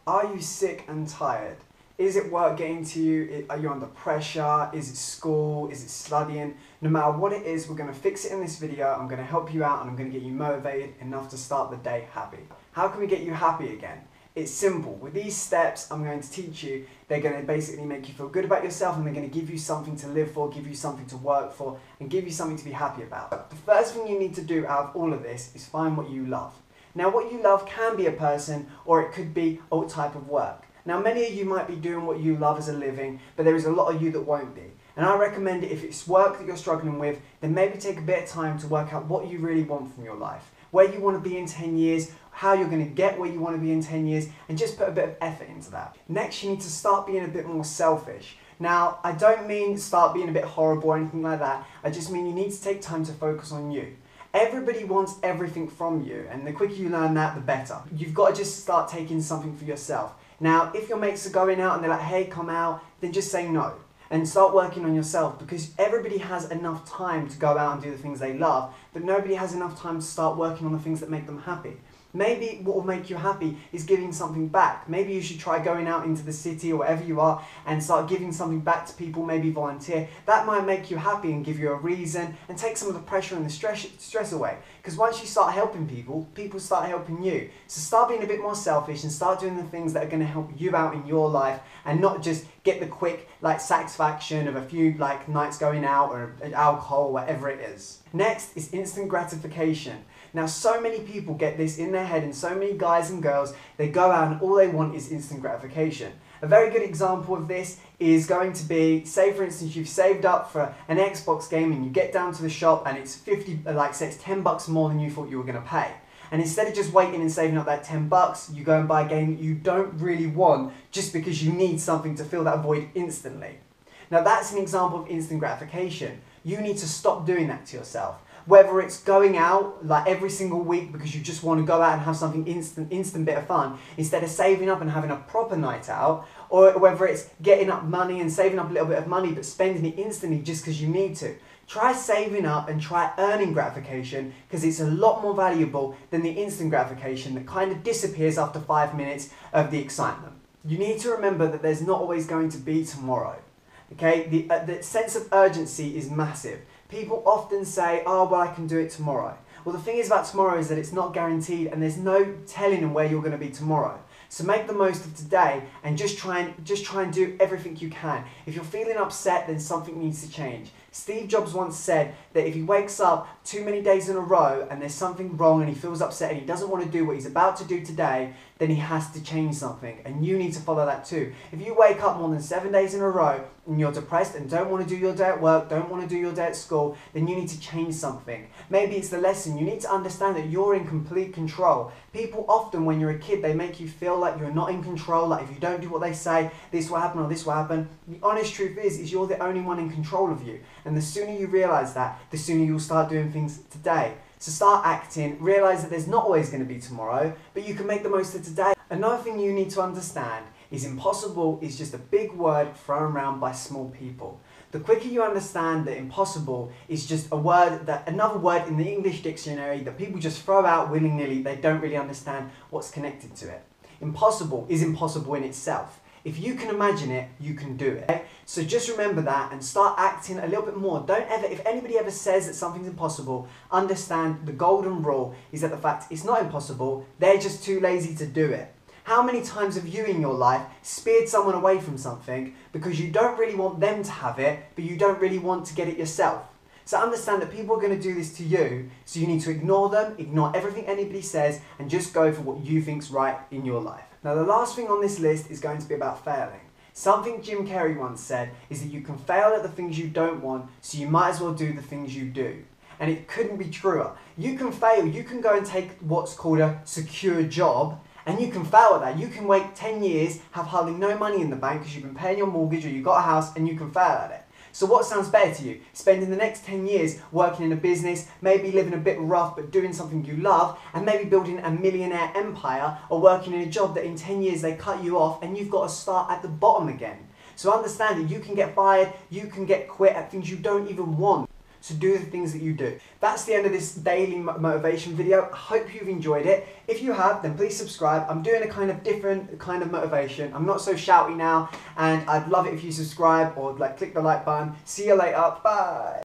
Are you sick and tired? Is it work getting to you? Are you under pressure? Is it school? Is it studying? No matter what it is, we're going to fix it in this video. I'm going to help you out and I'm going to get you motivated enough to start the day happy. How can we get you happy again? It's simple. With these steps I'm going to teach you, they're going to basically make you feel good about yourself and they're going to give you something to live for, give you something to work for, and give you something to be happy about. The first thing you need to do out of all of this is find what you love. Now, what you love can be a person or it could be a type of work. Now, many of you might be doing what you love as a living, but there is a lot of you that won't be. And I recommend if it's work that you're struggling with, then maybe take a bit of time to work out what you really want from your life, where you want to be in 10 years, how you're going to get where you want to be in 10 years, and just put a bit of effort into that. Next, you need to start being a bit more selfish. Now, I don't mean start being a bit horrible or anything like that. I just mean you need to take time to focus on you. Everybody wants everything from you, and the quicker you learn that, the better. You've got to just start taking something for yourself. Now, if your mates are going out and they're like, hey, come out, then just say no. And start working on yourself, because everybody has enough time to go out and do the things they love, but nobody has enough time to start working on the things that make them happy. Maybe what will make you happy is giving something back. Maybe you should try going out into the city or wherever you are and start giving something back to people, maybe volunteer. That might make you happy and give you a reason and take some of the pressure and the stress away. Because once you start helping people, people start helping you. So start being a bit more selfish and start doing the things that are going to help you out in your life and not just get the quick satisfaction of a few nights going out or alcohol, whatever it is. Next is instant gratification. Now, so many people get this in their head, and so many guys and girls, they go out and all they want is instant gratification. A very good example of this is going to be, say for instance, you've saved up for an Xbox game and you get down to the shop and it's say it's $10 more than you thought you were going to pay. And instead of just waiting and saving up that $10, you go and buy a game that you don't really want just because you need something to fill that void instantly. Now, that's an example of instant gratification. You need to stop doing that to yourself. Whether it's going out every single week because you just want to go out and have something instant bit of fun instead of saving up and having a proper night out, or whether it's getting up money and saving up a little bit of money but spending it instantly just because you need to. Try saving up and try earning gratification, because it's a lot more valuable than the instant gratification that kind of disappears after 5 minutes of the excitement. You need to remember that there's not always going to be tomorrow. Okay, the sense of urgency is massive. People often say, oh, well, I can do it tomorrow. Well, the thing is about tomorrow is that it's not guaranteed and there's no telling where you're going to be tomorrow. So make the most of today and just try and do everything you can. If you're feeling upset, then something needs to change. Steve Jobs once said that if he wakes up too many days in a row and there's something wrong and he feels upset and he doesn't want to do what he's about to do today, then he has to change something, and you need to follow that too. If you wake up more than 7 days in a row and you're depressed and don't want to do your day at work, don't want to do your day at school, then you need to change something. Maybe it's the lesson. You need to understand that you're in complete control. People often, when you're a kid, they make you feel like you're not in control, like if you don't do what they say, this will happen or this will happen. The honest truth is you're the only one in control of you. And the sooner you realise that, the sooner you'll start doing things today. So start acting, realise that there's not always going to be tomorrow, but you can make the most of today. Another thing you need to understand is impossible is just a big word thrown around by small people. The quicker you understand that impossible is just another word in the English dictionary that people just throw out willy-nilly, they don't really understand what's connected to it. Impossible is impossible in itself. If you can imagine it, you can do it. Okay? So just remember that and start acting a little bit more. Don't ever, if anybody ever says that something's impossible, understand the golden rule is that the fact it's not impossible, they're just too lazy to do it. How many times have you in your life speared someone away from something because you don't really want them to have it, but you don't really want to get it yourself? So understand that people are going to do this to you, so you need to ignore them, ignore everything anybody says, and just go for what you think's right in your life. Now, the last thing on this list is going to be about failing. Something Jim Carrey once said is that you can fail at the things you don't want, so you might as well do the things you do. And it couldn't be truer. You can fail, you can go and take what's called a secure job, and you can fail at that. You can wait 10 years, have hardly no money in the bank because you've been paying your mortgage or you've got a house, and you can fail at it. So what sounds better to you? Spending the next 10 years working in a business, maybe living a bit rough but doing something you love, and maybe building a millionaire empire, or working in a job that in 10 years they cut you off and you've got to start at the bottom again. So understand that you can get fired, you can get quit at things you don't even want. so do the things that you do. That's the end of this daily motivation video. I hope you've enjoyed it. If you have, then please subscribe. I'm doing a kind of different kind of motivation. I'm not so shouty now, and I'd love it if you subscribe or click the like button. See you later. Bye.